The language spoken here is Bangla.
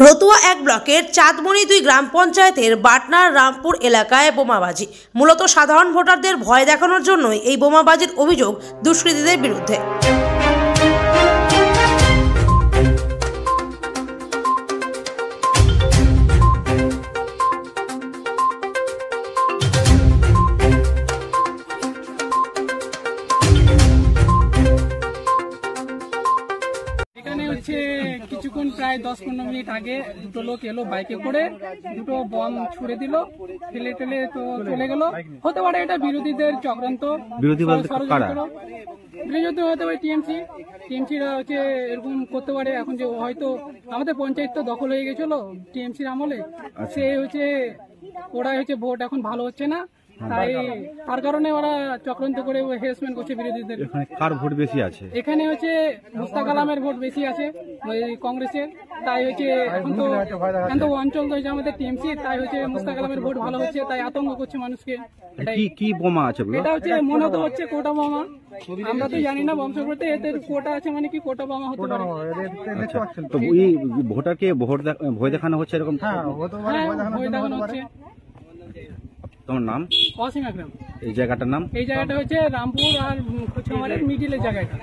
রতুয়া এক ব্লকের চাঁদমণি 2 গ্রাম পঞ্চায়েতের বাটনার রামপুর এলাকায় বোমাবাজি। মূলত সাধারণ ভোটারদের ভয় দেখানোর জন্যই এই বোমাবাজির অভিযোগ দুষ্কৃতীদের বিরুদ্ধে। কিছুক্ষণ প্রায় 10-15 মিনিট আগে দুটো লোক এলো বাইকে করে, দুটো বম ছুড়ে দিল, ফেলে টেলে তো চলে গেল। হতে পারে এটা বিরোধীদের চক্রান্ত। বিরোধী হতে পারে টিএমসিরা হচ্ছে এরকম করতে পারে। এখন যে হয়তো আমাদের পঞ্চায়েত তো দখল হয়ে গেছিল টিএমসির আমলে, সে হচ্ছে ওরা হচ্ছে ভোট এখন ভালো হচ্ছে না, তাই তার কারণে ওরা চক্রান্ত করে হেরাসমেন্ট করছে বিরোধীদের। কার ভোট বেশি আছে? এখানে হচ্ছে মুস্তাক আলমের ভোট বেশি আছে কংগ্রেসের, তাই হচ্ছে এখন তো অঞ্চল তো আমাদের টিএমসি, তাই হচ্ছে মুস্তাক আলমের ভোট ভালো হচ্ছে, তাই আতঙ্ক করছে মানুষকে। কি বোমা আছে? এটা হচ্ছে মনে তো হচ্ছে কোটা বোমা, আমরা তো জানি না বংশগতে এদের কোটা আছে মানে কি কোটা বোমা হতে পারে। তো এই ভোটারকে ভয় দেখানো হচ্ছে এরকম? হ্যাঁ, ভয় দেখানো হচ্ছে। তোমার নাম? অসীম আকরাম। এই জায়গাটার নাম? এই জায়গাটা হচ্ছে রামপুর আর মিডিলের জায়গাটা।